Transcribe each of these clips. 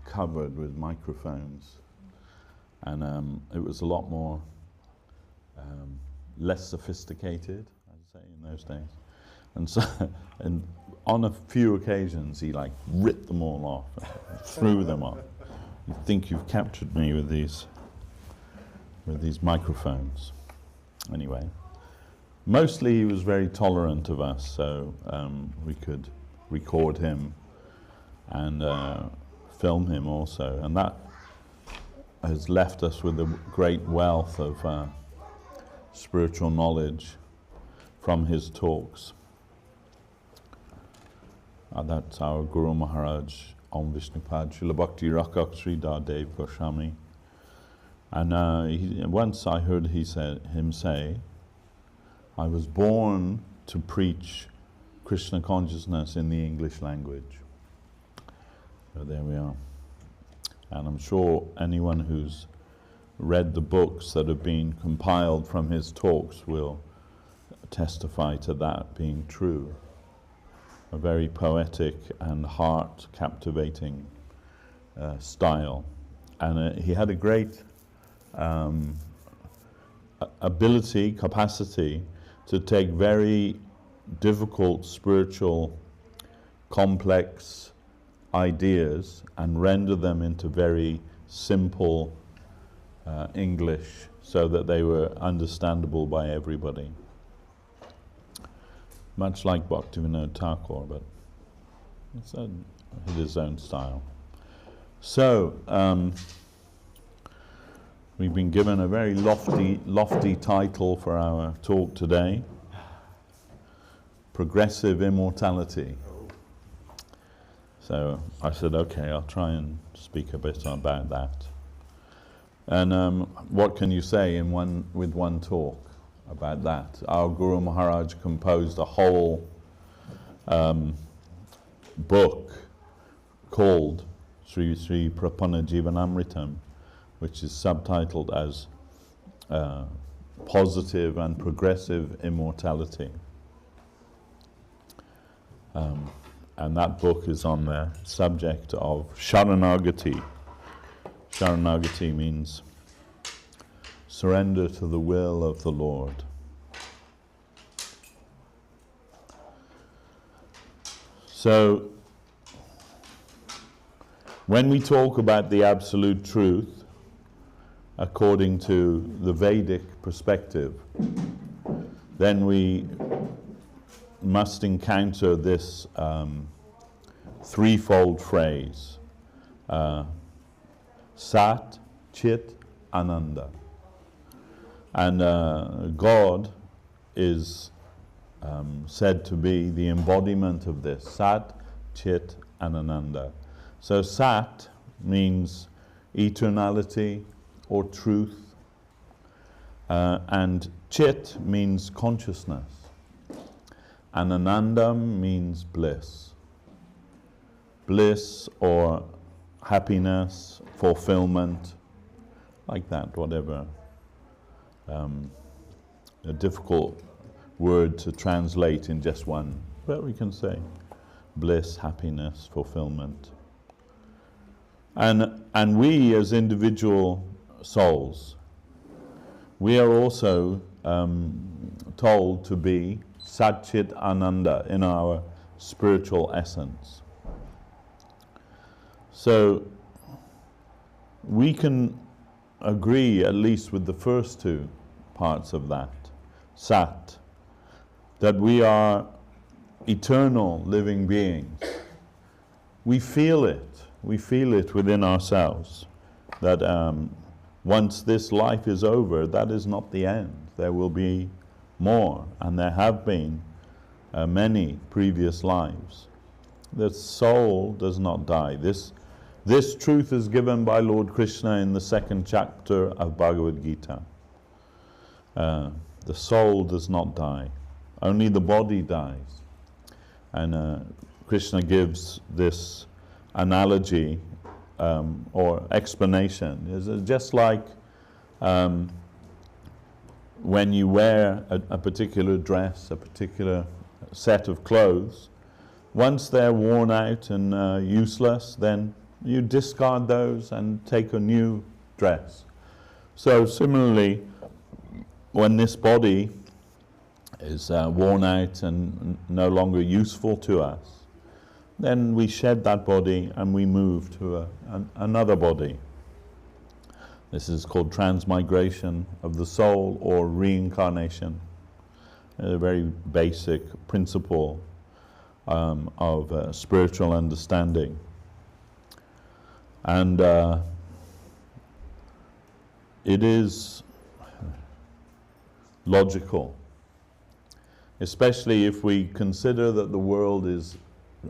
covered with microphones, and it was a lot more less sophisticated, I'd say, in those days. And so, and on a few occasions, he like ripped them all off, threw them off. You think you've captured me with these microphones. Anyway, mostly he was very tolerant of us, so we could record him and film him also, and that has left us with a great wealth of spiritual knowledge from his talks. That's our Guru Maharaj, Om Vishnupad, Srila Bhakti Rakak Sri Dadev Goswami. And once I heard him say, I was born to preach Krishna consciousness in the English language. So there we are. And I'm sure anyone who's read the books that have been compiled from his talks will testify to that being true. A very poetic and heart-captivating style. And he had a great ability, capacity to take very difficult spiritual, complex ideas and render them into very simple English so that they were understandable by everybody. Much like Bhaktivinoda Thakur, but it's his own style. So, we've been given a very lofty title for our talk today: Progressive Immortality. So I said, okay, I'll try and speak a bit about that. And what can you say with one talk about that? Our Guru Maharaj composed a whole book called Sri Sri Prapanna Jivanamritam, which is subtitled as Positive and Progressive Immortality. And that book is on the subject of Sharanagati. Sharanagati means surrender to the will of the Lord. So, when we talk about the absolute truth, according to the Vedic perspective, then we must encounter this threefold phrase, Sat, Chit, Ananda. And God is said to be the embodiment of this, Sat, Chit, and Ananda. So Sat means eternality or truth, and Chit means consciousness, and Anandam means bliss. Bliss or happiness, fulfillment, like that, whatever. A difficult word to translate in just one, but we can say bliss, happiness, fulfillment. And we as individual souls, we are also told to be Satchit Ananda in our spiritual essence. So we can agree at least with the first two parts of that, Sat, that we are eternal living beings. We feel it within ourselves, that once this life is over, that is not the end. There will be more, and there have been many previous lives. The soul does not die. This truth is given by Lord Krishna in the 2nd chapter of Bhagavad Gita. The soul does not die. Only the body dies. And Krishna gives this analogy or explanation. It's just like when you wear a particular dress, a particular set of clothes, once they're worn out and useless, then you discard those and take a new dress. So similarly, when this body is worn out and no longer useful to us, then we shed that body and we move to another body. This is called transmigration of the soul, or reincarnation, a very basic principle of spiritual understanding. And it is logical, especially if we consider that the world is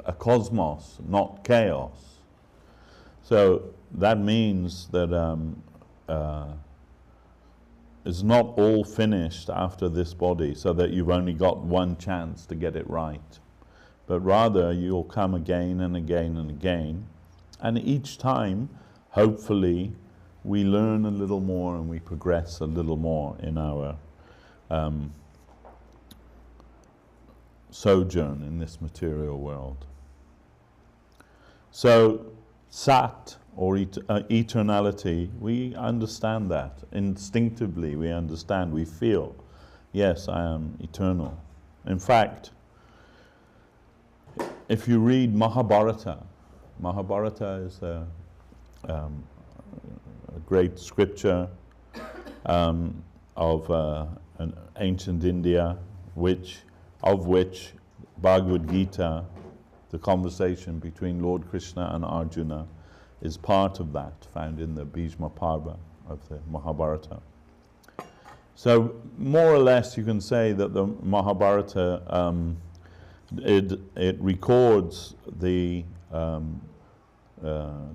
a cosmos, not chaos. So that means that it's not all finished after this body, so that you've only got one chance to get it right. But rather, you'll come again and again and again. And each time, hopefully, we learn a little more and we progress a little more in our sojourn in this material world. So, Sat, or eternality, we understand that. Instinctively, we understand, we feel, yes, I am eternal. In fact, if you read Mahabharata, Mahabharata is a great scripture of an ancient India, of which Bhagavad Gita, the conversation between Lord Krishna and Arjuna, is part of that, found in the Bhishma Parva of the Mahabharata. So more or less you can say that the Mahabharata, it records the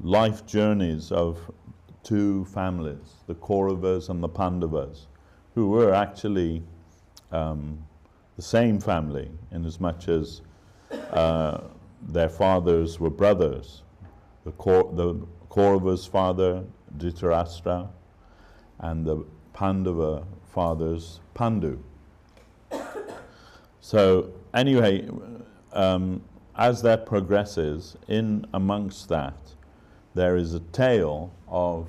life journeys of two families, the Kauravas and the Pandavas, who were actually the same family, in as much as their fathers were brothers. The Kauravas' father, Dhritarashtra, and the Pandava fathers, Pandu. So anyway, as that progresses, in amongst that, there is a tale of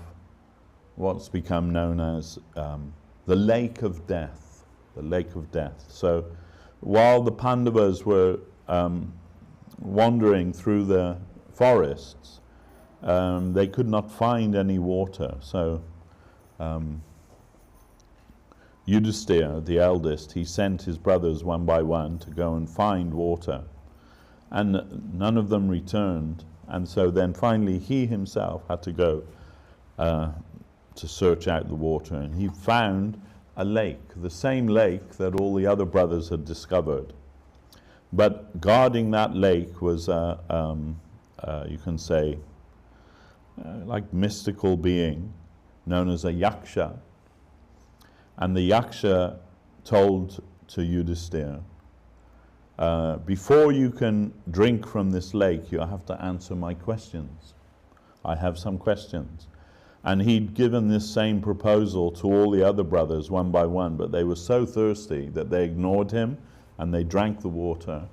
what's become known as the Lake of Death. The Lake of Death. So while the Pandavas were wandering through the forests, they could not find any water. So Yudhisthira, the eldest, he sent his brothers one by one to go and find water. And none of them returned. And so then finally he himself had to go to search out the water. And he found a lake, the same lake that all the other brothers had discovered. But guarding that lake was, you can say, like mystical being known as a yaksha. And the yaksha told to Yudhisthira, before you can drink from this lake, you have to answer my questions. I have some questions. And he'd given this same proposal to all the other brothers one by one, but they were so thirsty that they ignored him, and they drank the water,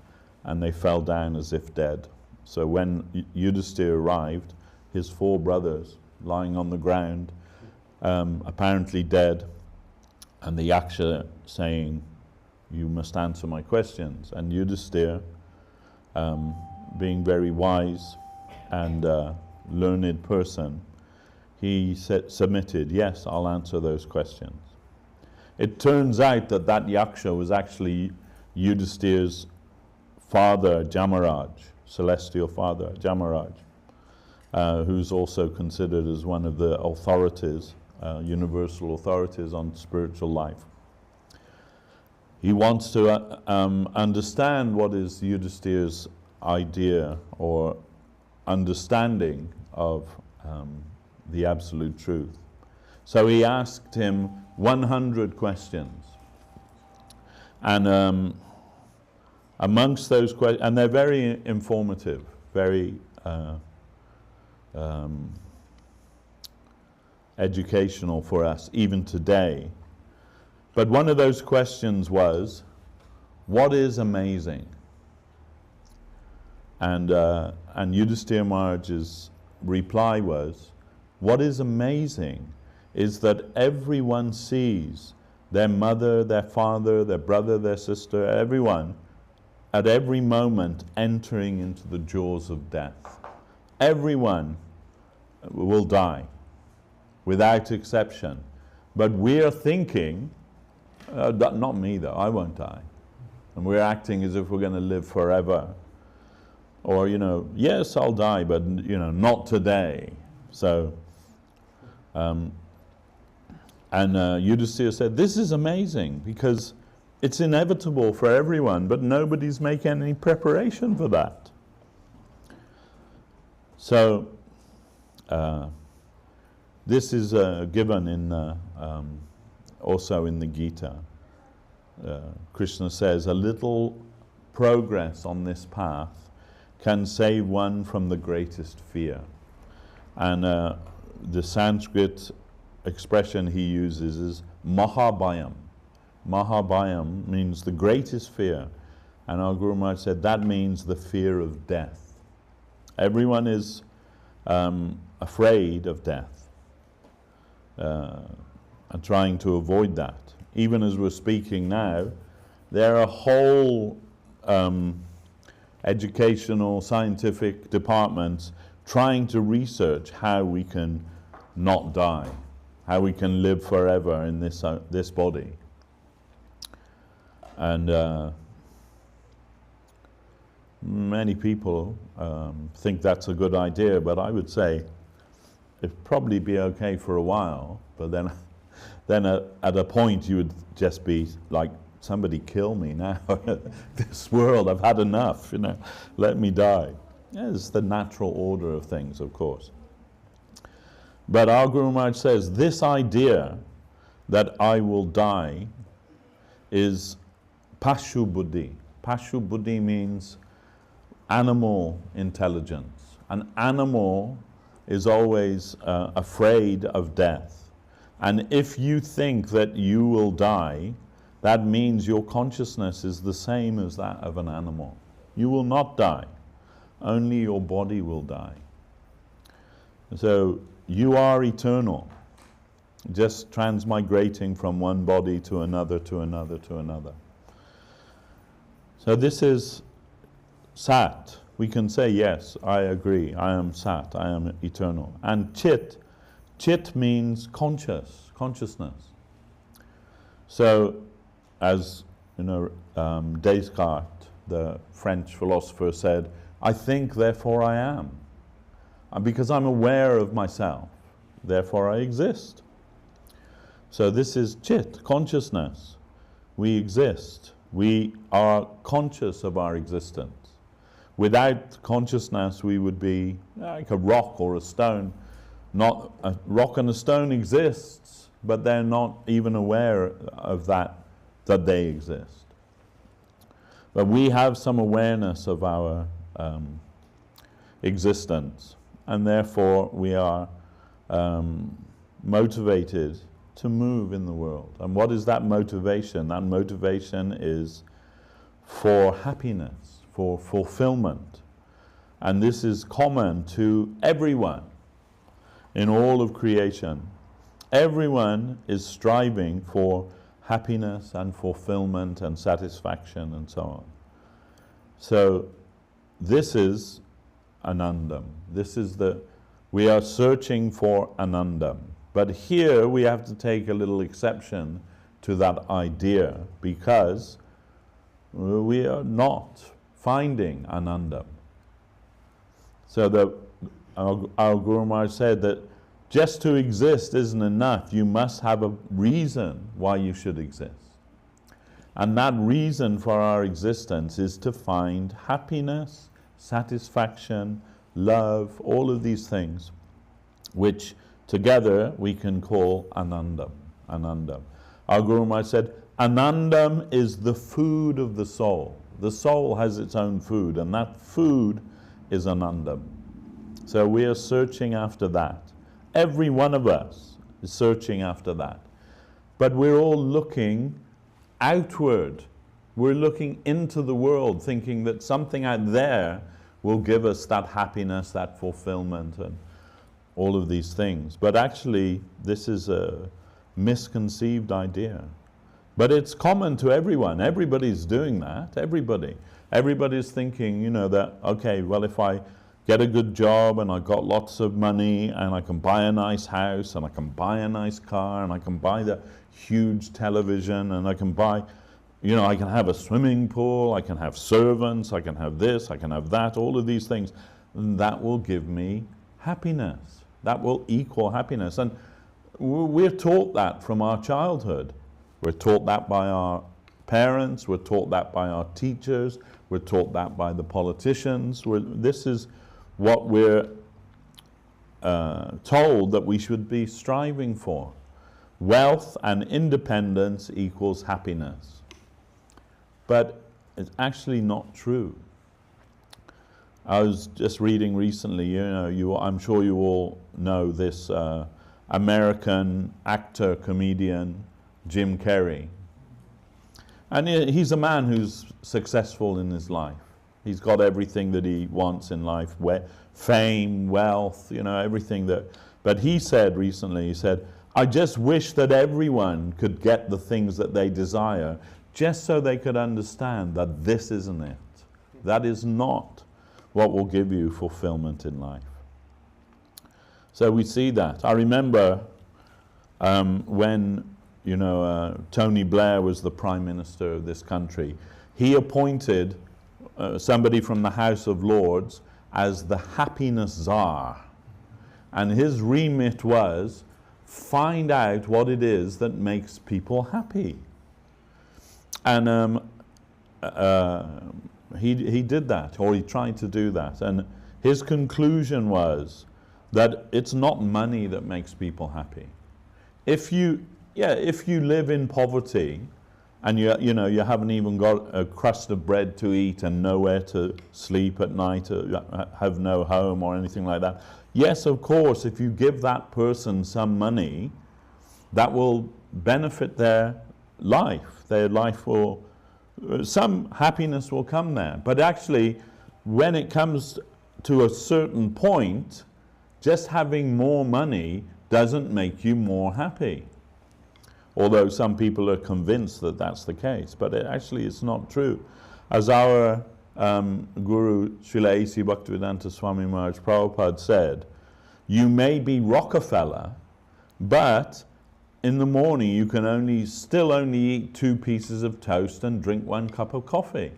and they fell down as if dead. So when Yudhisthira arrived, his 4 brothers lying on the ground, apparently dead, and the yaksha saying, you must answer my questions. And Yudhisthira, being very wise and learned person, he submitted, yes, I'll answer those questions. It turns out that that yaksha was actually Yudhisthira's father, Jamaraj, celestial father, Jamaraj, who's also considered as one of the authorities, universal authorities on spiritual life. He wants to understand what is Yudhisthira's idea or understanding of the absolute truth. So he asked him 100 questions. And amongst those questions, and they're very informative, very educational for us even today. But one of those questions was, what is amazing? And Yudhisthira Maharaj reply was, what is amazing is that everyone sees their mother, their father, their brother, their sister, everyone, at every moment entering into the jaws of death. Everyone will die, without exception. But we're thinking, not me though, I won't die. And we're acting as if we're going to live forever. Or, you know, yes, I'll die, but, you know, not today. So, Yudhisthira said, this is amazing, because it's inevitable for everyone, but nobody's making any preparation for that. So, this is given in also in the Gita. Krishna says, a little progress on this path can save one from the greatest fear. And the Sanskrit expression he uses is Mahabhayam. Mahabhayam means the greatest fear. And our Guru Maharaj said that means the fear of death. Everyone is afraid of death and trying to avoid that. Even as we're speaking now, there are whole educational, scientific departments trying to research how we can not die, how we can live forever in this body. And many people think that's a good idea, but I would say it'd probably be okay for a while, but then at a point you would just be like, somebody kill me now. This world, I've had enough, you know, let me die. Yeah, it's the natural order of things, of course. But our Guru Maharaj says this idea that I will die is Pashu Buddhi. Pashu Buddhi means animal intelligence. An animal is always afraid of death. And if you think that you will die, that means your consciousness is the same as that of an animal. You will not die. Only your body will die. So you are eternal, just transmigrating from one body to another, to another, to another. So this is Sat. We can say, yes, I agree, I am Sat, I am eternal. And Chit, Chit means consciousness. So, as you know, Descartes, the French philosopher, said, I think, therefore I am. Because I'm aware of myself, therefore I exist. So this is Chit, consciousness. We exist. We are conscious of our existence. Without consciousness, we would be like a rock or a stone. Not a rock and a stone exists, but they're not even aware of that they exist. But we have some awareness of our existence, and therefore we are motivated to move in the world. And what is that motivation? That motivation is for happiness, for fulfillment. And this is common to everyone in all of creation. Everyone is striving for happiness and fulfillment and satisfaction and so on. So this is Anandam. This is we are searching for Anandam. But here we have to take a little exception to that idea, because we are not finding Anandam. So our Guru Maharaj said that just to exist isn't enough. You must have a reason why you should exist. And that reason for our existence is to find happiness, satisfaction, love, all of these things, which together we can call Anandam. Anandam. Our Guru Maharaj said, Anandam is the food of the soul. The soul has its own food, and that food is Anandam. So we are searching after that. Every one of us is searching after that. But we're all looking outward. We're looking into the world, thinking that something out there will give us that happiness, that fulfillment, and all of these things. But actually, this is a misconceived idea. But it's common to everyone. Everybody's doing that. Everybody's thinking, you know, that, okay, well, if I get a good job and I got lots of money and I can buy a nice house and I can buy a nice car and I can buy the huge television and I can buy, you know, I can have a swimming pool, I can have servants, I can have this, I can have that, all of these things. And that will give me happiness. That will equal happiness. And we're taught that from our childhood. We're taught that by our parents, we're taught that by our teachers, we're taught that by the politicians. This is what we're told that we should be striving for. Wealth and independence equals happiness. But it's actually not true. I was just reading recently, you know, I'm sure you all know this American actor, comedian, Jim Carrey. And he's a man who's successful in his life. He's got everything that he wants in life, fame, wealth, you know, everything that. But he said recently, he said, I just wish that everyone could get the things that they desire, just so they could understand that this isn't it. That is not what will give you fulfillment in life. So we see that. I remember when, you know, Tony Blair was the Prime Minister of this country, he appointed somebody from the House of Lords as the happiness czar. And his remit was, find out what it is that makes people happy. And he did that, or he tried to do that. And his conclusion was that it's not money that makes people happy. If you live in poverty and you know you haven't even got a crust of bread to eat and nowhere to sleep at night, or have no home or anything like that, yes, of course, if you give that person some money, that will benefit their life. Their life will, some happiness will come there. But actually, when it comes to a certain point, just having more money doesn't make you more happy. Although some people are convinced that that's the case, but actually it's not true. As our Guru Srila A.C. Bhaktivedanta Swami Maharaj Prabhupada said, you may be Rockefeller, but in the morning you can still only eat 2 pieces of toast and drink 1 cup of coffee.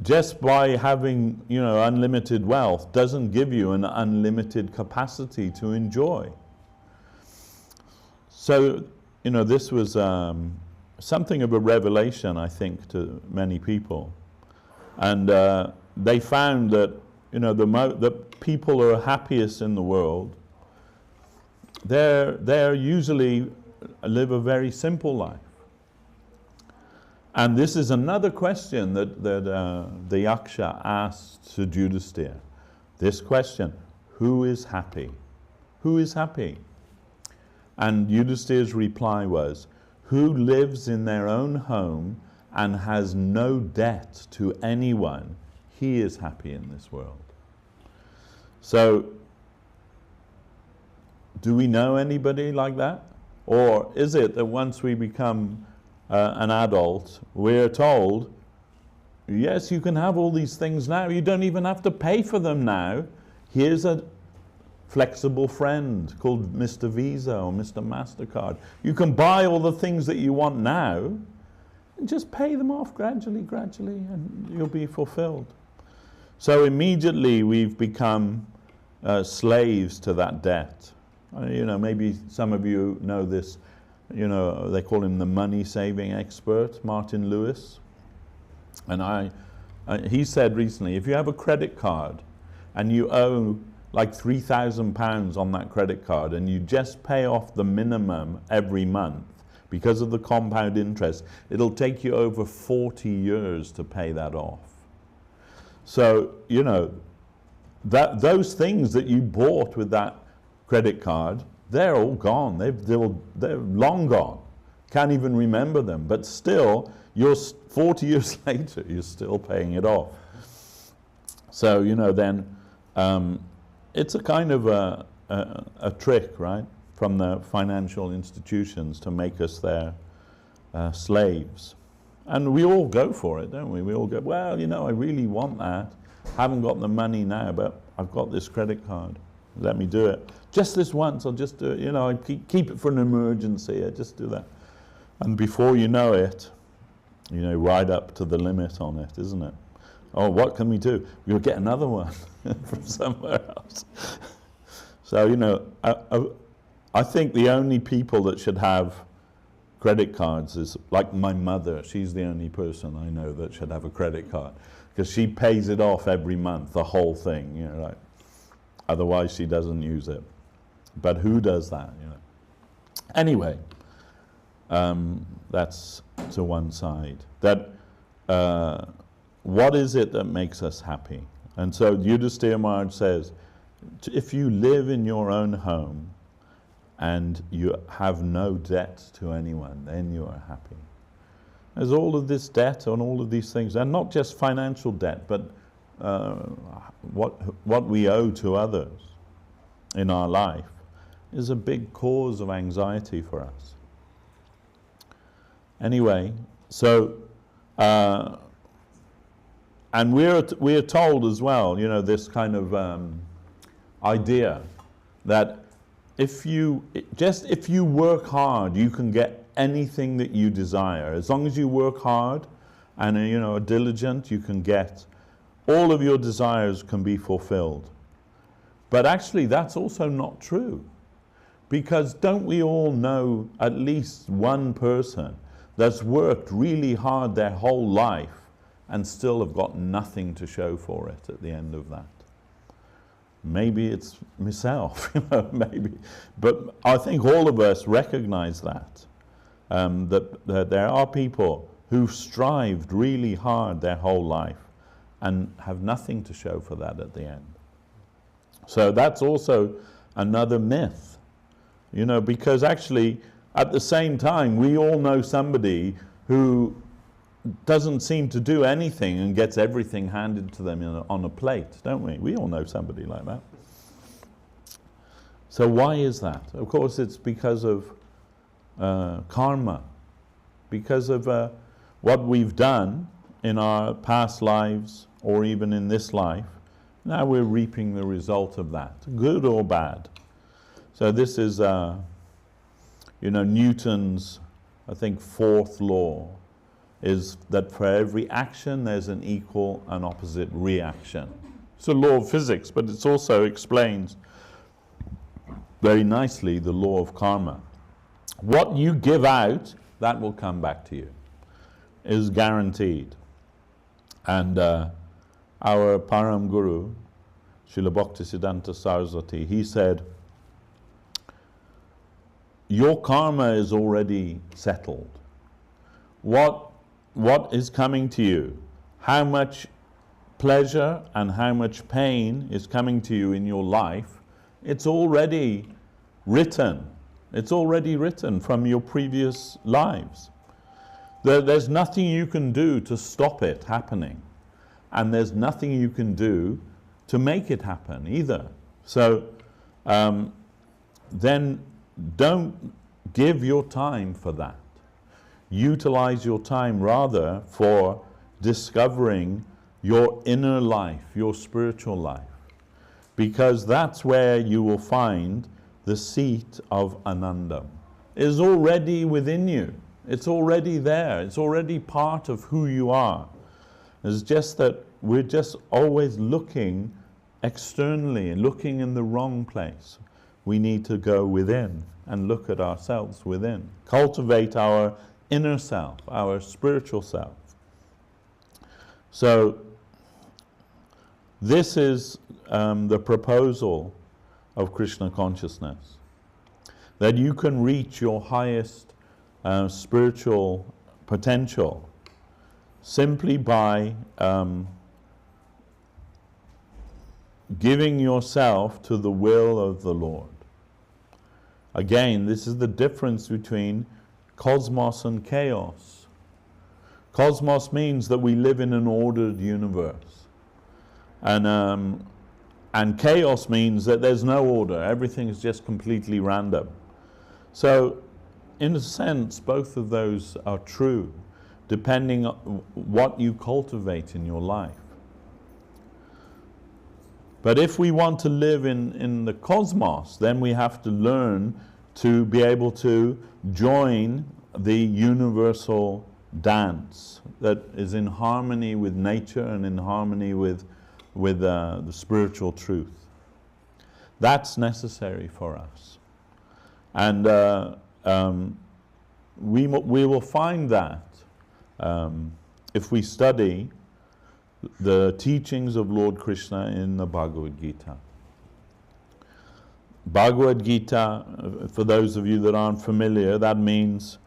Just by having, you know, unlimited wealth doesn't give you an unlimited capacity to enjoy. So, you know, this was something of a revelation, I think, to many people. And they found that, you know, the people who are happiest in the world, they're usually live a very simple life. And this is another question that the Yaksha asked to Yudhisthira. This question, who is happy? Who is happy? And Yudhisthira's reply was, who lives in their own home and has no debt to anyone, he is happy in this world. So, do we know anybody like that? Or is it that once we become an adult, we're told, yes, you can have all these things now. You don't even have to pay for them now. Here's a flexible friend called Mr. Visa or Mr. MasterCard. You can buy all the things that you want now and just pay them off gradually, and you'll be fulfilled. So immediately we've become slaves to that debt. You know, maybe some of you know this. You know, they call him the money-saving expert, Martin Lewis. And he said recently, if you have a credit card and you owe like £3,000 on that credit card and you just pay off the minimum every month because of the compound interest, it'll take you over 40 years to pay that off. So, you know, those things that you bought with that credit card, they're all gone. They're long gone. Can't even remember them. But still, 40 years later, you're still paying it off. So, you know, then it's a kind of a trick, right, from the financial institutions to make us their slaves. And we all go for it, don't we? We all go, well, you know, I really want that. Haven't got the money now, but I've got this credit card. Let me do it. Just this once, I'll just do it. You know, I keep it for an emergency. I just do that. And before you know it, you know, right up to the limit on it, isn't it? Oh, what can we do? We'll get another one from somewhere else. So, you know, I think the only people that should have credit cards is, like my mother. She's the only person I know that should have a credit card, because she pays it off every month, the whole thing, you know, like, otherwise she doesn't use it. But who does that, you know? Anyway, that's to one side. That what is it that makes us happy? And so Yudhisthira Maharaj says, if you live in your own home and you have no debt to anyone, then you are happy. There's all of this debt and all of these things, and not just financial debt, but what we owe to others in our life is a big cause of anxiety for us. Anyway, so and we're told as well, you know, this kind of idea that if you work hard, you can get anything that you desire. As long as you work hard and you know, are diligent, you can get all of your desires can be fulfilled. But actually, that's also not true, because don't we all know at least one person that's worked really hard their whole life and still have got nothing to show for it at the end of that? Maybe it's myself, you know, maybe. But I think all of us recognize that, that there are people who've strived really hard their whole life and have nothing to show for that at the end. So that's also another myth, you know, because actually at the same time we all know somebody who doesn't seem to do anything and gets everything handed to them on a plate, don't we? We all know somebody like that. So why is that? Of course it's because of karma, because of what we've done in our past lives or even in this life. Now we're reaping the result of that, good or bad. So this is, you know, Newton's, I think, fourth law is that for every action there's an equal and opposite reaction. It's a law of physics, but it also explains very nicely the law of karma. What you give out, that will come back to you, is guaranteed. And our Param Guru, Srila Bhaktisiddhanta Saraswati, he said, your karma is already settled. What is coming to you, how much pleasure and how much pain is coming to you in your life, it's already written. It's already written from your previous lives. There's nothing you can do to stop it happening, and there's nothing you can do to make it happen either. So then don't give your time for that. Utilize your time rather for discovering your inner life, your spiritual life, because that's where you will find the seat of Anandam. It is already within you. It's already there. It's already part of who you are. It's just that we're just always looking externally, looking in the wrong place. We need to go within and look at ourselves within. Cultivate our inner self, our spiritual self. So this is the proposal of Krishna consciousness, that you can reach your highest spiritual potential simply by giving yourself to the will of the Lord. Again, this is the difference between cosmos and chaos. Cosmos means that we live in an ordered universe. And And chaos means that there's no order. Everything is just completely random. So, in a sense, both of those are true, depending on what you cultivate in your life. But if we want to live in the cosmos, then we have to learn to be able to join the universal dance that is in harmony with nature and in harmony with the spiritual truth. That's necessary for us. And we will find that if we study the teachings of Lord Krishna in the Bhagavad Gita. Bhagavad Gita, for those of you that aren't familiar, that means,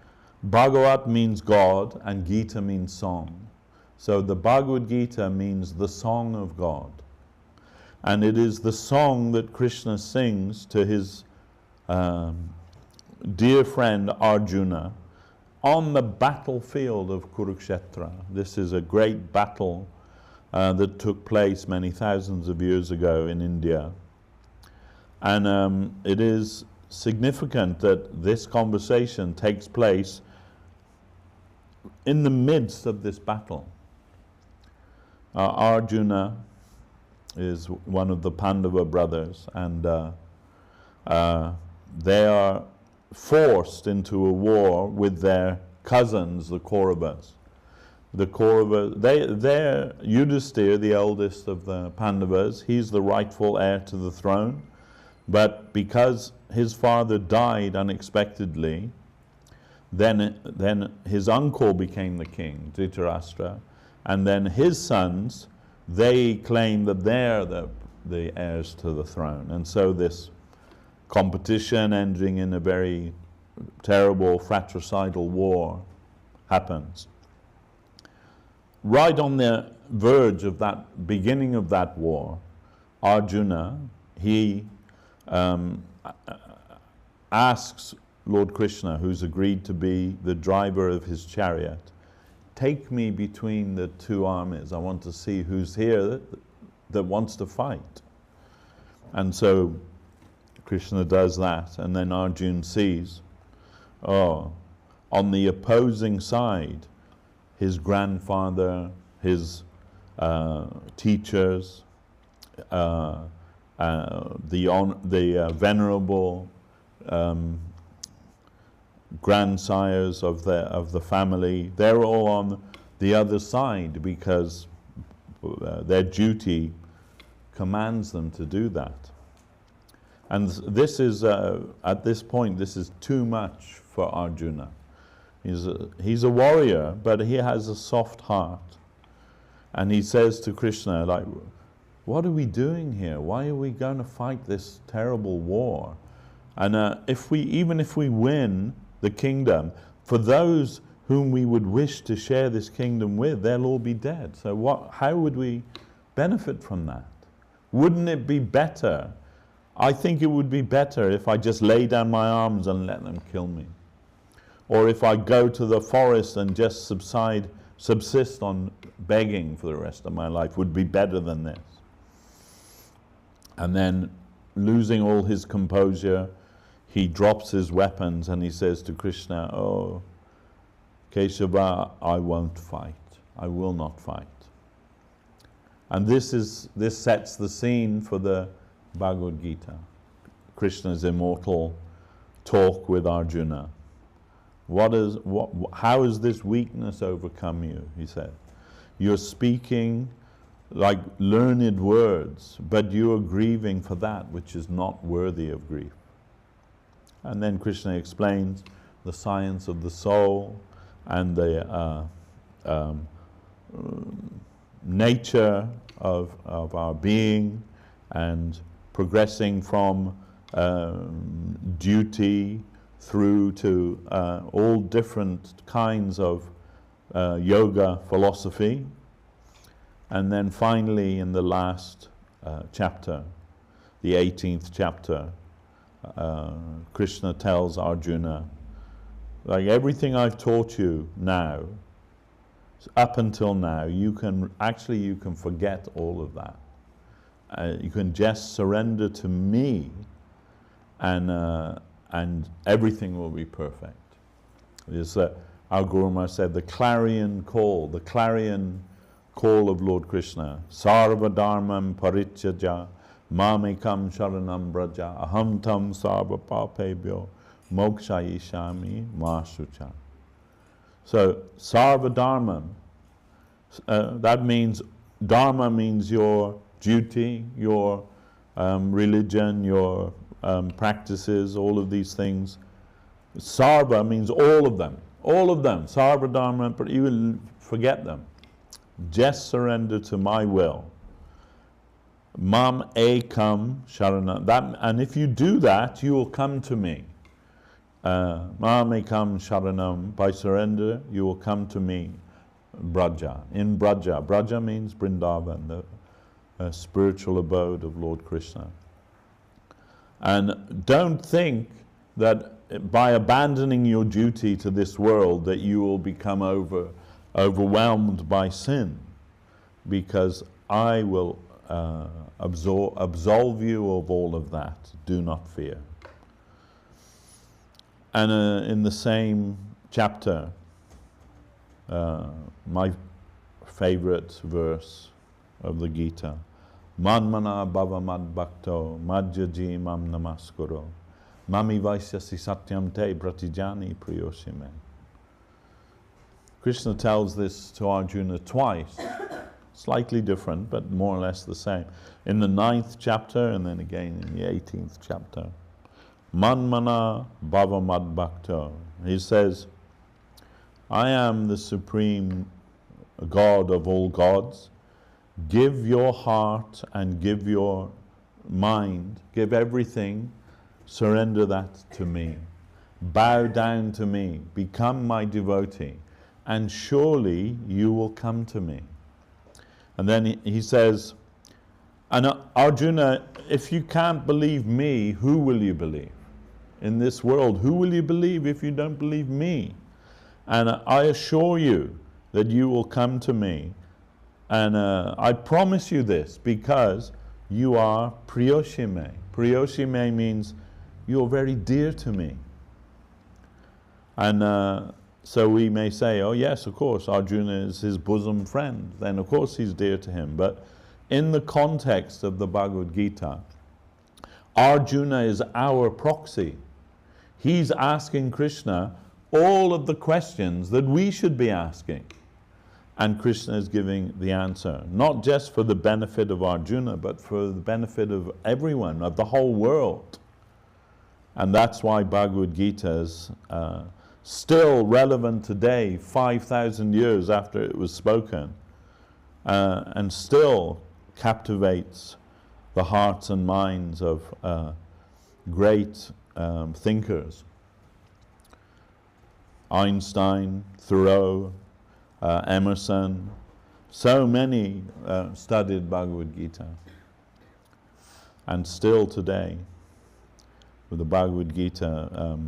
Bhagavat means God and Gita means song. So the Bhagavad Gita means the song of God. And it is the song that Krishna sings to his dear friend Arjuna on the battlefield of Kurukshetra. This is a great battle that took place many thousands of years ago in India. And it is significant that this conversation takes place in the midst of this battle. Arjuna is one of the Pandava brothers, and they are forced into a war with their cousins, the Kauravas. The Kauravas, they're Yudhisthira, the eldest of the Pandavas. He's the rightful heir to the throne. But because his father died unexpectedly, then his uncle became the king, Dhritarashtra, and then his sons, they claim that they're the heirs to the throne. And so this competition ending in a very terrible fratricidal war happens. Right on the verge of that beginning of that war, Arjuna, he asks Lord Krishna, who's agreed to be the driver of his chariot, take me between the two armies. I want to see who's here that wants to fight. And so Krishna does that, and then Arjuna sees, on the opposing side, his grandfather, his teachers, the venerable grandsires of the family, they're all on the other side because their duty commands them to do that. And this is, at this point, this is too much for Arjuna. He's a warrior, but he has a soft heart. And he says to Krishna, like, what are we doing here? Why are we going to fight this terrible war? And even if we win the kingdom, for those whom we would wish to share this kingdom with, they'll all be dead. So how would we benefit from that? Wouldn't it be better? I think it would be better if I just lay down my arms and let them kill me. Or if I go to the forest and just subsist on begging for the rest of my life, would be better than this. And then, losing all his composure, he drops his weapons and he says to Krishna, oh, Keshava, I won't fight. I will not fight. And this sets the scene for the Bhagavad Gita. Krishna's immortal talk with Arjuna. How has this weakness overcome you? He said. You're speaking like learned words, but you are grieving for that which is not worthy of grief. And then Krishna explains the science of the soul and the nature of our being, and progressing from duty through to all different kinds of yoga philosophy. And then finally, in the last chapter, the 18th chapter, Krishna tells Arjuna, like, everything I've taught you now, up until now, you can forget all of that. You can just surrender to me, and everything will be perfect. It's, our Guru Maharaj said, the clarion call of Lord Krishna. Sarva dharmam parityaja mamekam sharanam braja aham tam sarva papebhyo mokshayishami mashucha. So sarva dharmam, that means, dharma means your duty, your religion, your practices, all of these things. Sarva means all of them, sarva dharma, but you will forget them. Just surrender to my will. Mam ekam sharana. And if you do that, you will come to me. Mam ekam sharanam. By surrender, you will come to me. Braja. In Braja. Braja means Vrindavan, the spiritual abode of Lord Krishna. And don't think that by abandoning your duty to this world that you will become overwhelmed by sin, because I will absolve you of all of that. Do not fear. And in the same chapter, my favorite verse of the Gita, Manmana bhava mad bhakto madhyaji mam namaskuro mami vaisyasi satyam te pratijani priyoshime. Krishna tells this to Arjuna twice, slightly different, but more or less the same. In the 9th chapter, and then again in the 18th chapter. Manmana bhava mad bhakto. He says, I am the supreme God of all gods. Give your heart and give your mind, give everything, surrender that to me. Bow down to me, become my devotee, and surely you will come to me. And then he says, and Arjuna, if you can't believe me, who will you believe? In this world, who will you believe if you don't believe me? And I assure you that you will come to me. And I promise you this because you are priyoshime. Priyoshime means you're very dear to me. And so we may say, oh yes, of course, Arjuna is his bosom friend. Then of course he's dear to him. But in the context of the Bhagavad Gita, Arjuna is our proxy. He's asking Krishna all of the questions that we should be asking. And Krishna is giving the answer, not just for the benefit of Arjuna, but for the benefit of everyone, of the whole world. And that's why Bhagavad Gita is still relevant today, 5,000 years after it was spoken, and still captivates the hearts and minds of great thinkers. Einstein, Thoreau, Emerson, so many studied Bhagavad Gita. And still today, the Bhagavad Gita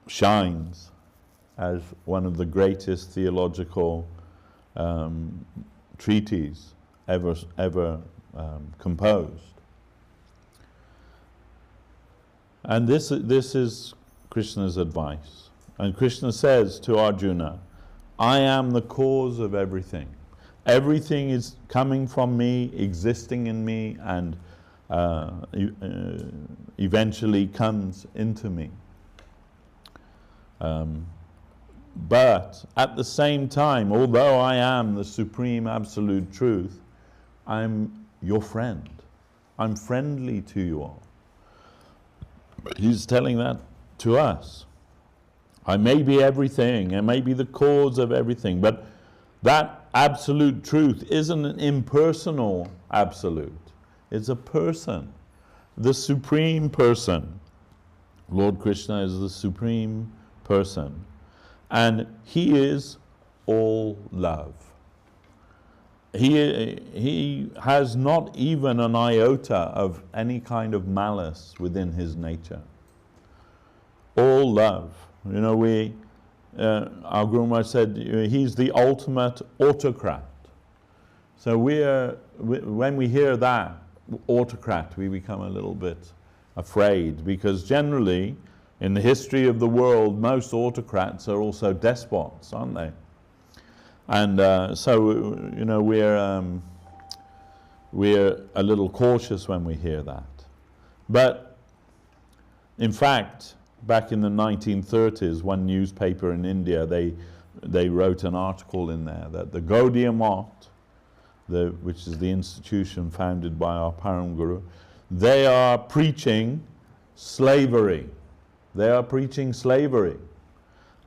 shines as one of the greatest theological treatises ever composed. And this is Krishna's advice. And Krishna says to Arjuna, I am the cause of everything. Everything is coming from me, existing in me, and eventually comes into me. But at the same time, although I am the supreme absolute truth, I'm your friend. I'm friendly to you all. He's telling that to us. I may be everything, I may be the cause of everything, but that absolute truth isn't an impersonal absolute. It's a person, the supreme person. Lord Krishna is the supreme person, and he is all love. He has not even an iota of any kind of malice within his nature. All love. You know, our Guru Maharaj said he's the ultimate autocrat. So when we hear that, autocrat, we become a little bit afraid, because generally, in the history of the world, most autocrats are also despots, aren't they? And so, you know, we're a little cautious when we hear that. But in fact, back in the 1930s, one newspaper in India, they wrote an article in there that the Gaudiya Math, which is the institution founded by our Param Guru, they are preaching slavery. They are preaching slavery.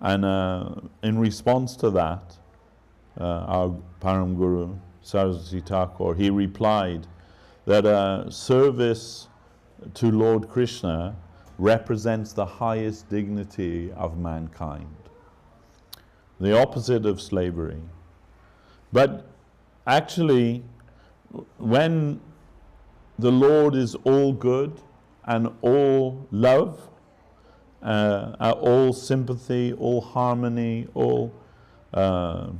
And in response to that, our Param Guru, Saraswati Thakur, he replied that service to Lord Krishna represents the highest dignity of mankind, the opposite of slavery. But actually, when the Lord is all good and all love, all sympathy, all harmony, all the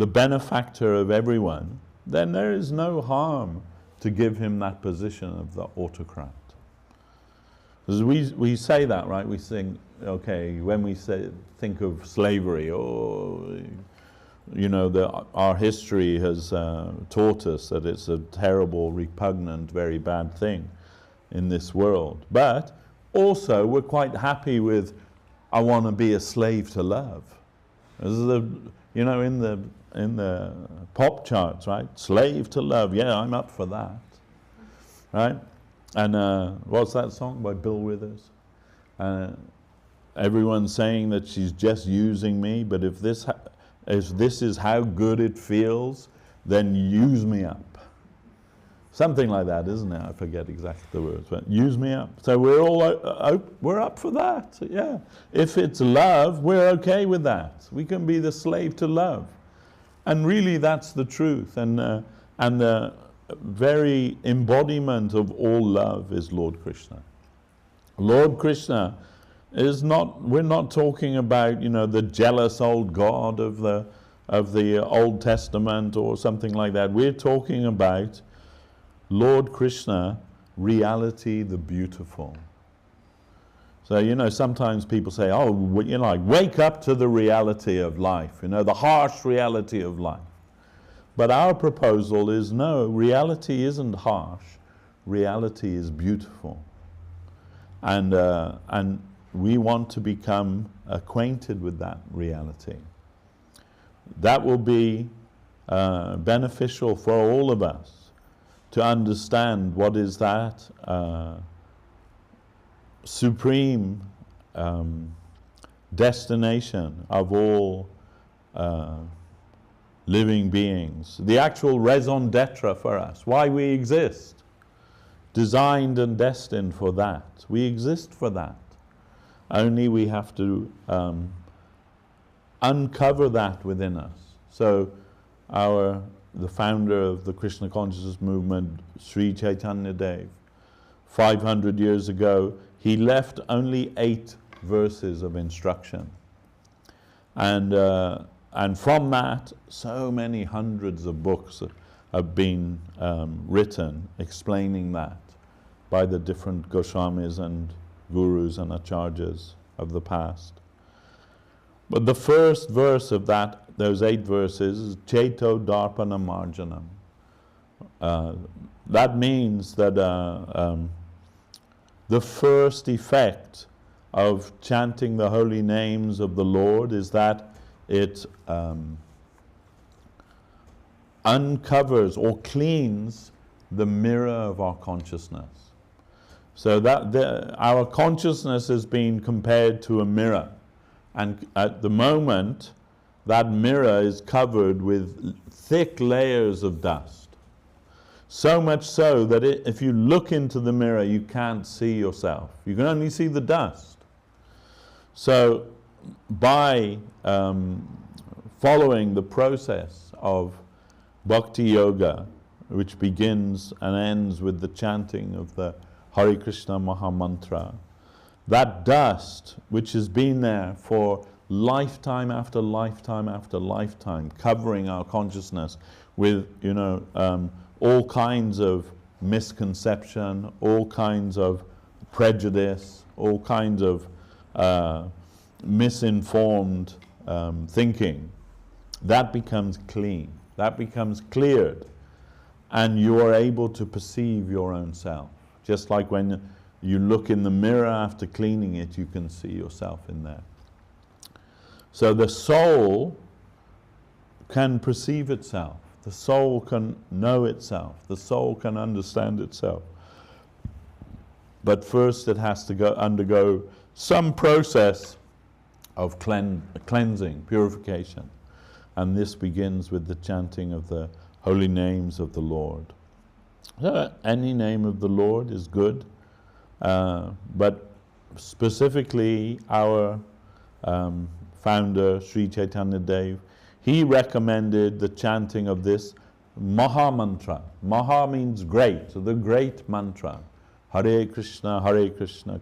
benefactor of everyone, then there is no harm to give him that position of the autocrat. Because we say that, right? We think, okay, when we think of slavery, oh, you know, our history has taught us that it's a terrible, repugnant, very bad thing in this world. But also, we're quite happy with, I want to be a slave to love. This is you know, in the pop charts, right? Slave to love, yeah, I'm up for that, right? And what's that song by Bill Withers? Everyone's saying that she's just using me, but if this is how good it feels, then use me up. Something like that, isn't it? I forget exactly the words, but use me up. So we're all we're up for that, yeah. If it's love, we're okay with that. We can be the slave to love. And really that's the truth. And the very embodiment of all love is Lord Krishna. Lord Krishna is not, we're not talking about, you know, the jealous old God of the Old Testament or something like that. We're talking about Lord Krishna, reality the beautiful. So, you know, sometimes people say, oh, you know, like, wake up to the reality of life, you know, the harsh reality of life. But our proposal is, no, reality isn't harsh, reality is beautiful. And we want to become acquainted with that reality. That will be beneficial for all of us to understand what is that supreme destination of all living beings, the actual raison d'etre for us, why we exist, designed and destined for that. We exist for that. Only we have to uncover that within us. So the founder of the Krishna consciousness movement, Sri Chaitanya Dev, 500 years ago, he left only 8 verses of instruction. And from that, so many hundreds of books have been written explaining that by the different Goswamis and Gurus and Acharyas of the past. But the first verse of those 8 verses is Cheto Darpana Marjanam. That means that the first effect of chanting the holy names of the Lord is that it uncovers or cleans the mirror of our consciousness. So that our consciousness has been compared to a mirror. And at the moment, that mirror is covered with thick layers of dust. So much so that if you look into the mirror, you can't see yourself. You can only see the dust. So by following the process of Bhakti Yoga, which begins and ends with the chanting of the Hare Krishna Maha Mantra, that dust, which has been there for lifetime after lifetime after lifetime, covering our consciousness with, all kinds of misconception, all kinds of prejudice, all kinds of misinformed thinking, that becomes clean, that becomes cleared, and you are able to perceive your own self. Just like when you look in the mirror after cleaning it, you can see yourself in there. So the soul can perceive itself, the soul can know itself, the soul can understand itself. But first it has to undergo some process of cleansing, purification. And this begins with the chanting of the holy names of the Lord. Any name of the Lord is good, but specifically our founder, Sri Chaitanya Dev, he recommended the chanting of this Maha Mantra. Maha means great, so the great mantra. Hare Krishna,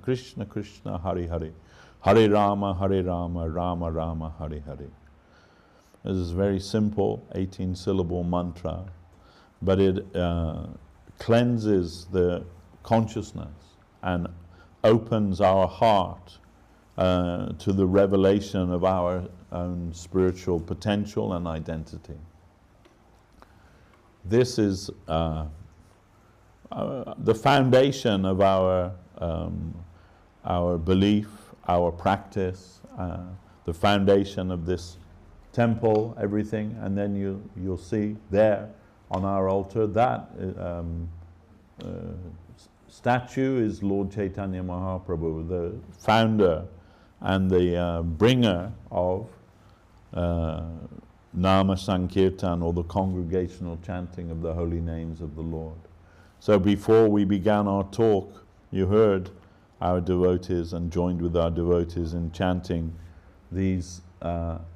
Krishna Krishna, Hare Hare. Hare Rama, Rama Rama, Hare Hare. This is a very simple 18-syllable mantra, but it cleanses the consciousness and opens our heart to the revelation of our own spiritual potential and identity. This is the foundation of our belief, our practice, the foundation of this temple, everything. And then you'll see there on our altar that statue is Lord Chaitanya Mahaprabhu, the founder and the bringer of Nama Sankirtan, or the congregational chanting of the holy names of the Lord. So before we began our talk, you heard our devotees and joined with our devotees in chanting these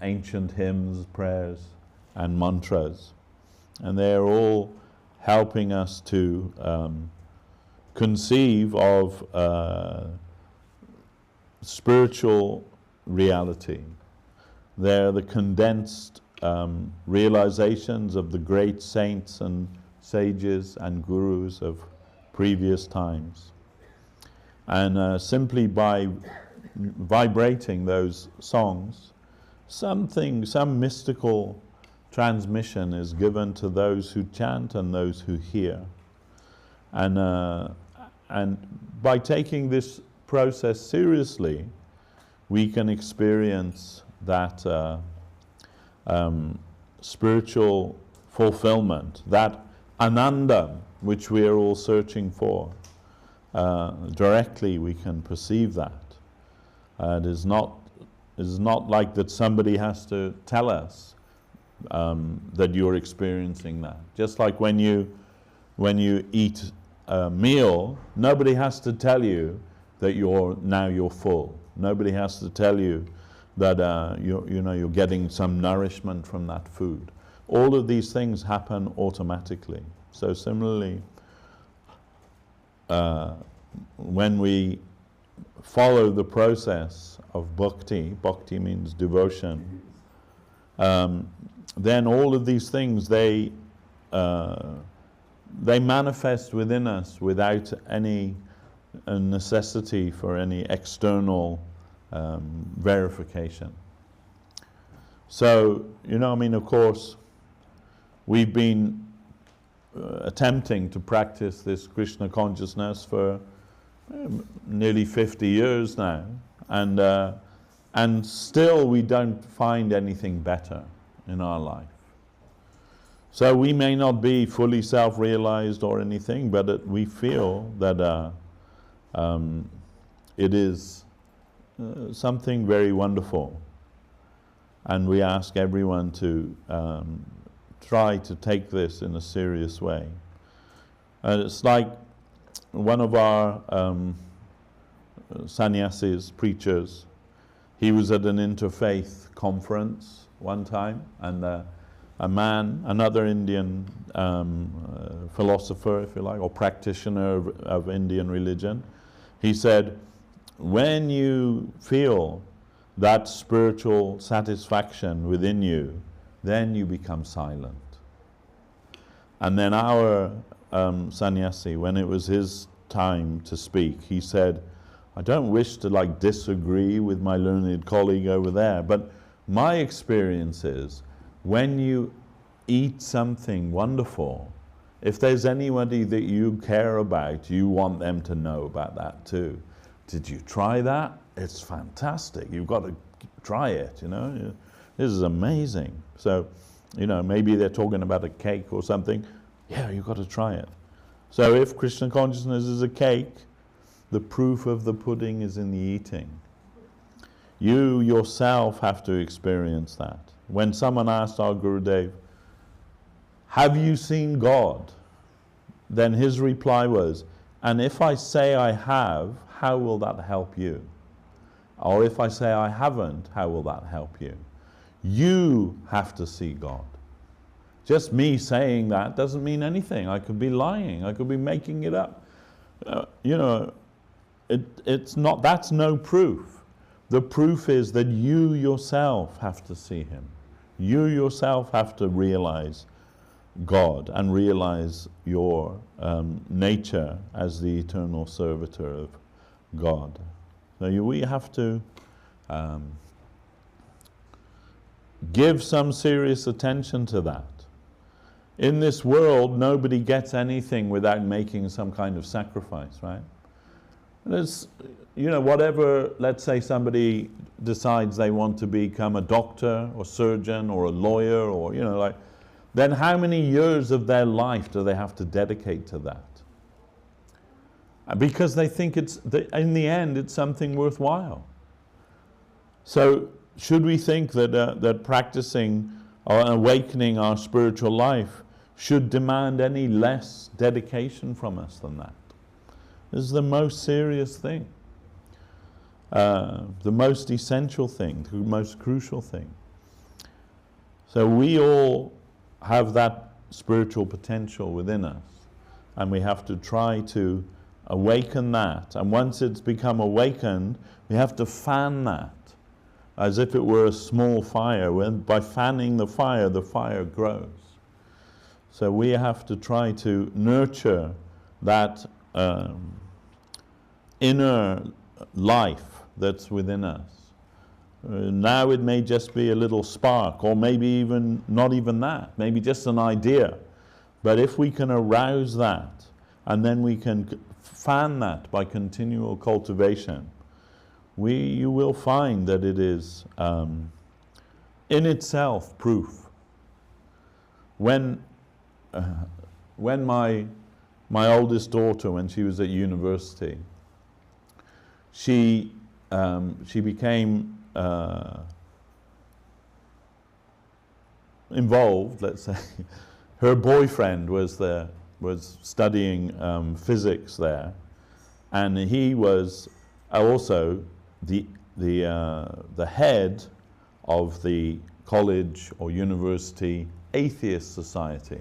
ancient hymns, prayers and mantras. And they are all helping us to conceive of spiritual reality. They're the condensed realizations of the great saints and sages and gurus of previous times. And simply by vibrating those songs, some mystical transmission is given to those who chant and those who hear. And by taking this process seriously, we can experience that spiritual fulfillment, that ananda which we are all searching for. Directly we can perceive that. It is not like that somebody has to tell us that you're experiencing that. Just like when you eat a meal, nobody has to tell you that you're full. Nobody has to tell you that you're getting some nourishment from that food. All of these things happen automatically. So similarly, when we follow the process of bhakti means devotion, then all of these things, they manifest within us without any necessity for any external verification. So, of course, we've been attempting to practice this Krishna consciousness for nearly 50 years now, and still we don't find anything better in our life. So we may not be fully self-realized or anything, but we feel that it is something very wonderful, and we ask everyone to try to take this in a serious way. It's like one of our sannyasis, preachers, he was at an interfaith conference one time, and another Indian philosopher, if you like, or practitioner of Indian religion, he said, when you feel that spiritual satisfaction within you, then you become silent. And then our sannyasi, when it was his time to speak, he said, I don't wish to like disagree with my learned colleague over there, but my experience is when you eat something wonderful, if there's anybody that you care about, you want them to know about that too. Did you try that? It's fantastic. You've got to try it, you know. This is amazing. So, you know, maybe they're talking about a cake or something. Yeah, you've got to try it. So if Krishna consciousness is a cake, the proof of the pudding is in the eating. You yourself have to experience that. When someone asked our Gurudev, have you seen God? Then his reply was, and if I say I have, how will that help you? Or if I say I haven't, how will that help you? You have to see God. Just me saying that doesn't mean anything. I could be lying. I could be making it up. You know, it's not, that's no proof. The proof is that you yourself have to see Him. You yourself have to realize God and realize your nature as the eternal servitor of God. So we have to give some serious attention to that. In this world, nobody gets anything without making some kind of sacrifice, right? There's, you know, whatever, let's say somebody decides they want to become a doctor or surgeon or a lawyer or, you know, like, then how many years of their life do they have to dedicate to that? Because they think it's, in the end, it's something worthwhile. So should we think that, that practicing or awakening our spiritual life should demand any less dedication from us than that? This is the most serious thing, the most essential thing, the most crucial thing. So we all have that spiritual potential within us, and we have to try to awaken that. And once it's become awakened, we have to fan that as if it were a small fire. By fanning the fire grows. So we have to try to nurture that inner life that's within us. Now it may just be a little spark, or maybe even not even that, maybe just an idea. But if we can arouse that, and then we can fan that by continual cultivation, you will find that it is in itself proof. When my oldest daughter, when she was at university, she became involved, let's say. Her boyfriend was studying physics there, and he was also the head of the college or university atheist society.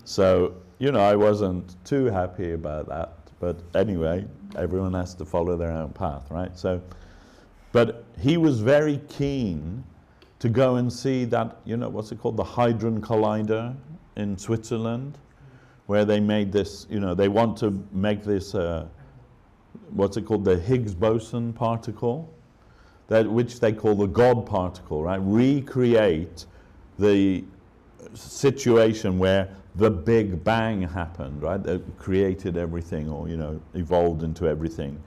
So, you know, I wasn't too happy about that, but anyway, everyone has to follow their own path, right? So, but he was very keen to go and see that, you know, what's it called, the Hadron Collider in Switzerland, where they made this, you know, they want to make this, what's it called, the Higgs boson particle, which they call the God particle, right? Recreate the situation where the Big Bang happened, right? That created everything, or, you know, evolved into everything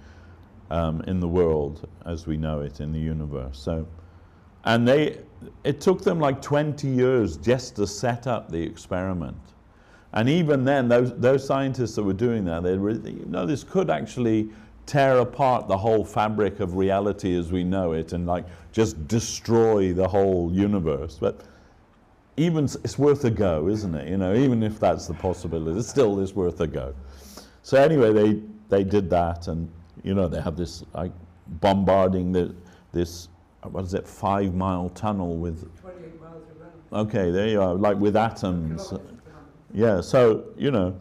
in the world as we know it, in the universe. So, and it took them like 20 years just to set up the experiment. And even then, those scientists that were doing that, they really, you know, this could actually tear apart the whole fabric of reality as we know it, and like just destroy the whole universe. But even it's worth a go, isn't it? You know, even if that's the possibility, it still is worth a go. So anyway, they did that, and you know, they have this like bombarding this what is it, 5-mile tunnel with 28 miles around. Okay, there you are, like with atoms. Yeah, so, you know,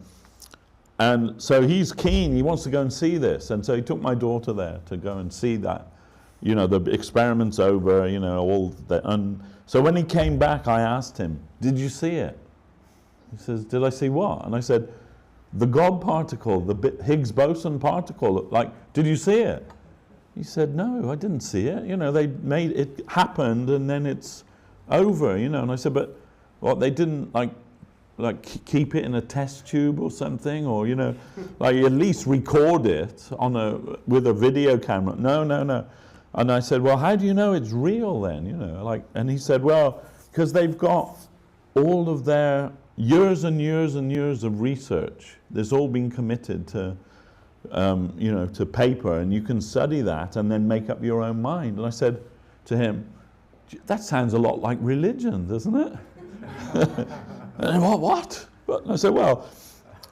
and so he's keen, he wants to go and see this, and so he took my daughter there to go and see that you know, the experiment's over, you know, all that. And so when he came back, I asked him, did you see it? He says, did I see what? And I said, the God particle, the Higgs boson particle, like, did you see it? He said, no, I didn't see it. You know, they made it happened and then it's over, you know. And I said, but what, they didn't like keep it in a test tube or something, or, you know, like at least record it on with a video camera? No, no, no. And I said, well, how do you know it's real then, you know? Like, and he said, well, because they've got all of their years and years and years of research. There's all been committed to, you know, to paper, and you can study that and then make up your own mind. And I said to him, that sounds a lot like religion, doesn't it? And what? And I said, well,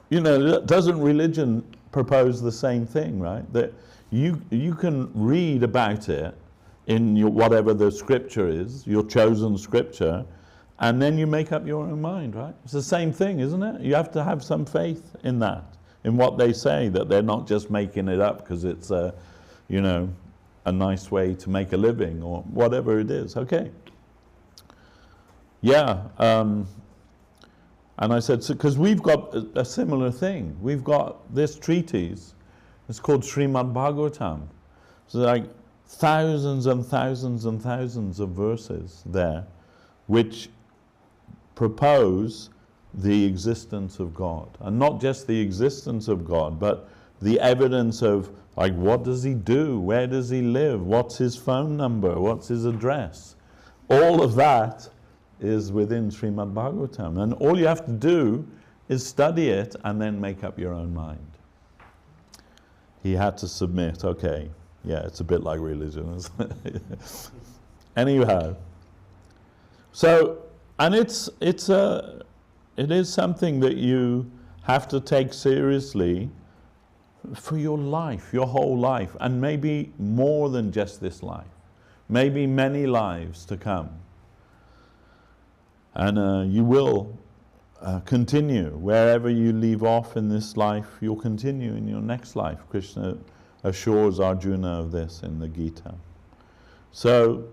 you know, doesn't religion propose the same thing, right? That you can read about it in your, whatever the scripture is, your chosen scripture, and then you make up your own mind, right? It's the same thing, isn't it? You have to have some faith in that, in what they say, that they're not just making it up because it's a, you know, a nice way to make a living or whatever it is. Okay. Yeah. And I said, because we've got a similar thing. We've got this treatise. It's called SCSMath Bhagavatam. So like thousands and thousands and thousands of verses there, which propose the existence of God. And not just the existence of God, but the evidence of, like, what does he do? Where does he live? What's his phone number? What's his address? All of that is within SCSMath Bhagavatam. And all you have to do is study it and then make up your own mind. He had to submit, okay, yeah, it's a bit like religion, isn't it? Anyhow, so, and it is something that you have to take seriously for your life, your whole life, and maybe more than just this life, maybe many lives to come. And you will continue. Wherever you leave off in this life, you'll continue in your next life. Krishna assures Arjuna of this in the Gita. So,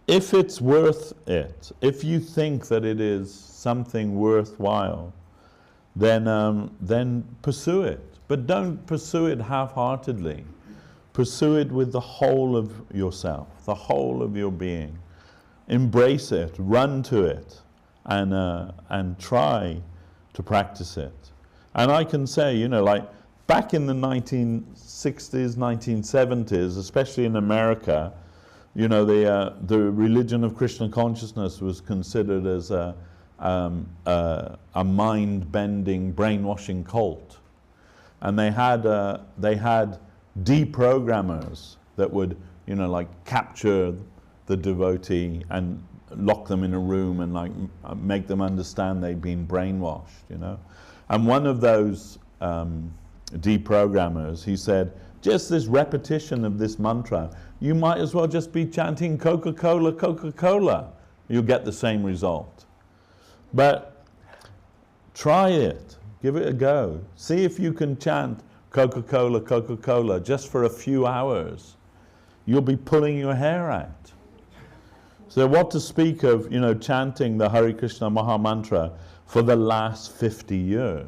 if it's worth it, if you think that it is something worthwhile, then pursue it. But don't pursue it half-heartedly. Pursue it with the whole of yourself, the whole of your being. Embrace it, run to it, and try to practice it. And I can say, you know, like back in the 1960s, 1970s, especially in America, you know, the religion of Krishna consciousness was considered as a mind-bending, brainwashing cult. And they had deprogrammers that would, you know, like capture the devotee and lock them in a room and like make them understand they'd been brainwashed, you know. And one of those deprogrammers, he said, just this repetition of this mantra, you might as well just be chanting Coca-Cola, Coca-Cola. You'll get the same result. But try it, give it a go. See if you can chant Coca-Cola, Coca-Cola just for a few hours. You'll be pulling your hair out. So what to speak of, you know, chanting the Hare Krishna Maha Mantra for the last 50 years?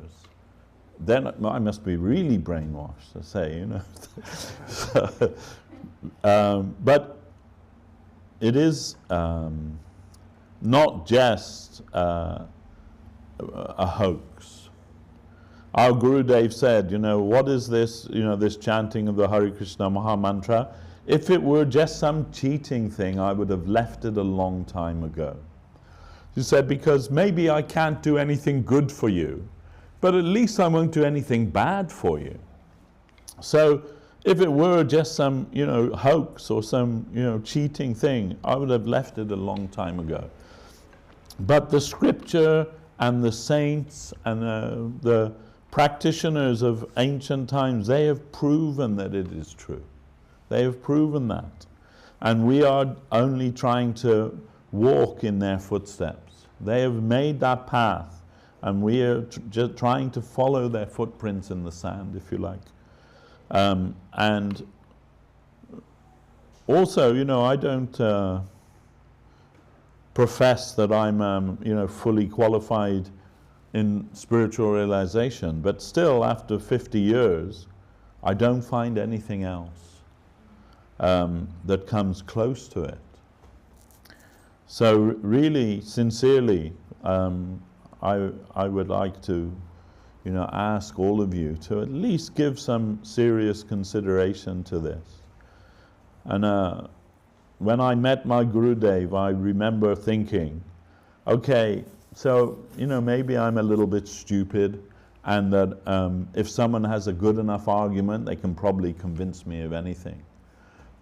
Then I must be really brainwashed, I say, you know. But it is not just a hoax. Our Gurudev said, you know, what is this, you know, this chanting of the Hare Krishna Maha Mantra? If it were just some cheating thing, I would have left it a long time ago. He said, because maybe I can't do anything good for you, but at least I won't do anything bad for you. So if it were just some, you know, hoax or some, you know, cheating thing, I would have left it a long time ago. But the scripture and the saints and the practitioners of ancient times, they have proven that it is true. They have proven that. And we are only trying to walk in their footsteps. They have made that path, and we are just trying to follow their footprints in the sand, if you like. And also, I don't profess that I'm, fully qualified in spiritual realization, but still, after 50 years, I don't find anything else that comes close to it. So really, sincerely, I would like to, ask all of you to at least give some serious consideration to this. And when I met my Gurudev, I remember thinking, okay, so, maybe I'm a little bit stupid, and that if someone has a good enough argument, they can probably convince me of anything.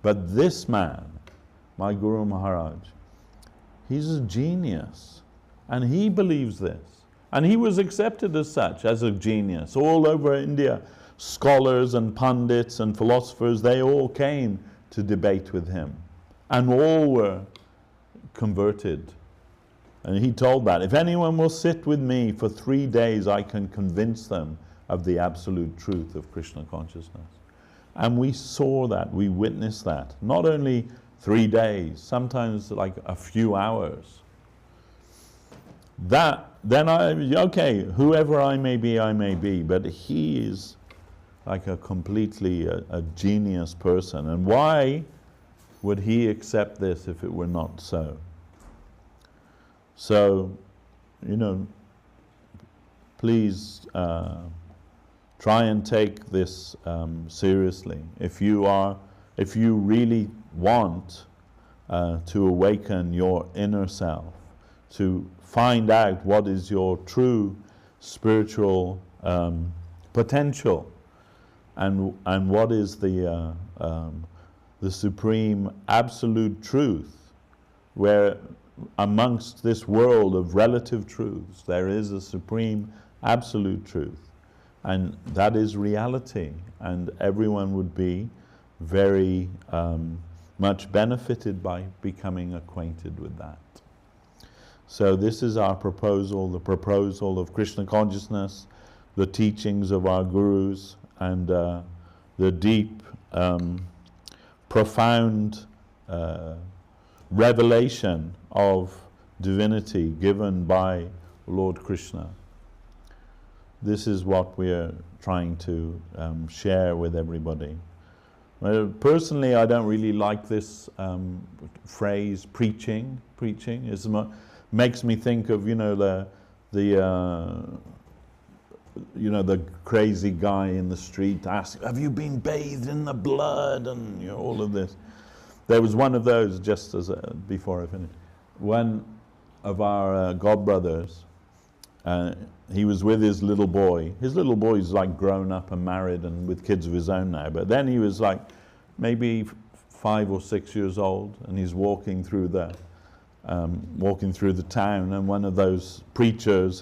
But this man, my Guru Maharaj, he's a genius, and he believes this. And he was accepted as such, as a genius. All over India, scholars and pundits and philosophers, they all came to debate with him. And all were converted. And he told that, if anyone will sit with me for 3 days, I can convince them of the absolute truth of Krishna consciousness. And we saw that, we witnessed that. Not only 3 days, sometimes like a few hours. Then okay, whoever I may be, but he is like a completely a genius person. And why would he accept this if it were not so? So, please try and take this seriously. If you really want to awaken your inner self, to find out what is your true spiritual potential, and what is the supreme absolute truth, where amongst this world of relative truths there is a supreme absolute truth, and that is reality, and everyone would be very much benefited by becoming acquainted with that. So this is our proposal, the proposal of Krishna consciousness, the teachings of our gurus, and the deep, profound revelation of divinity given by Lord Krishna. This is what we are trying to share with everybody. Well, personally, I don't really like this phrase, preaching. Preaching makes me think of, the crazy guy in the street asking, have you been bathed in the blood, and all of this. There was one of those, just as before I finish. One of our godbrothers, he was with his little boy. His little boy's like grown up and married and with kids of his own now, but then he was like maybe 5 or 6 years old, and he's walking through the town, and one of those preachers,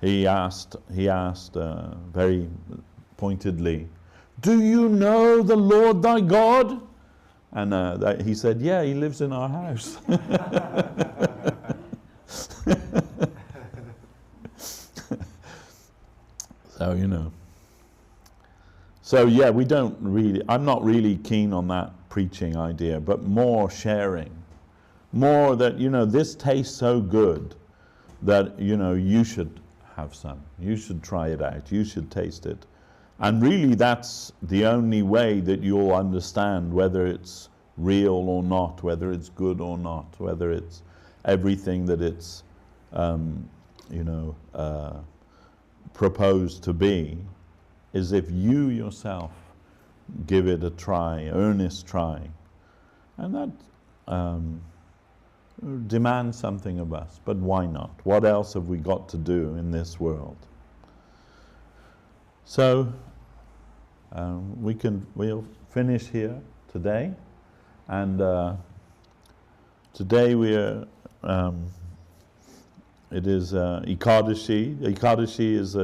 he asked very pointedly, do you know the Lord thy God? And he said, yeah, he lives in our house. So, So yeah, I'm not really keen on that preaching idea, but more sharing. More that, this tastes so good that, you should have some. You should try it out. You should taste it. And really that's the only way that you'll understand whether it's real or not, whether it's good or not, whether it's everything that it's, proposed to be, is if you yourself give it a try, earnest try. And that demands something of us, but why not? What else have we got to do in this world? So we'll finish here today, and today we are it is Ekadashi. Ekadashi is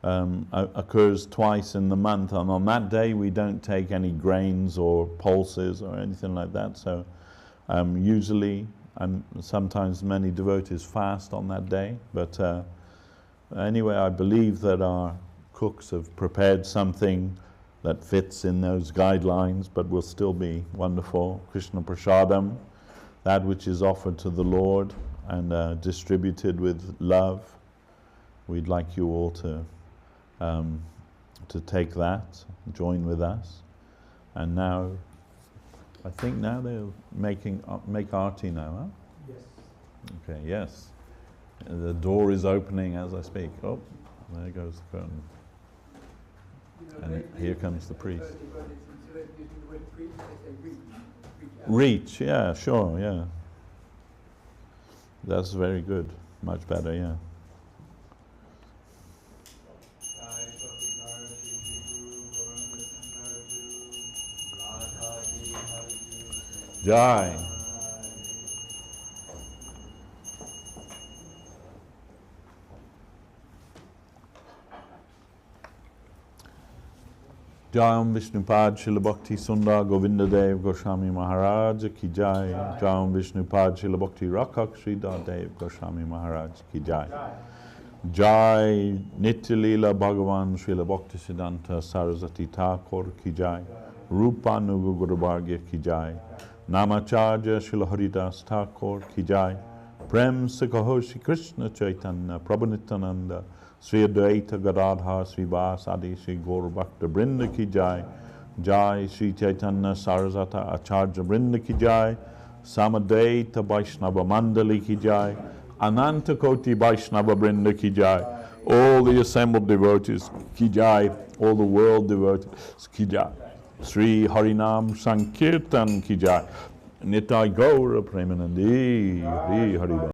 occurs twice in the month, and on that day we don't take any grains or pulses or anything like that. So usually, and sometimes many devotees fast on that day, but anyway, I believe that our cooks have prepared something that fits in those guidelines but will still be wonderful. Krishna Prasadam, that which is offered to the Lord and distributed with love. We'd like you all to take that, join with us. And now, I think now they're make arti now, huh? Yes. Okay, yes. The door is opening as I speak. Oh, there goes the curtain. And here comes the priest. Reach, yeah, sure, yeah. That's very good. Much better, yeah. Jai. Jai Vishnupad Srila Bhakti Sundar Govinda Dev Goswami Maharaj Ki Jai. Jai Vishnupad Srila Bhakti Rakhak Sridhar Dev Goswami Maharaj Ki Jai. Jai Nitya Leela Bhagavan Srila Bhakti Siddhanta Saraswati Thakur Ki Jai. Rupa Nuga Guru Bhargya Ki Jai. Namacharya Srila Haridas Thakur Ki Jai. Prem Sikaho Shri Krishna Chaitanya Prabhu Nityananda Sri Advaita Gadadhar Sri Vasadi Sri Gaur Bhakta Brinda Ki Jai. Jai Sri Chaitanya Saraswata Acharya Brinda Ki Jai. Samadvaita Vaishnava Mandali Ki Jai. Ananta Koti Vaishnava Brinda Ki Jai. All the assembled devotees Ki Jai. All the world devotees Ki Jai. Sri Harinam Sankirtan Ki Jai. Nitai Gaura Premanandi Hari Hari.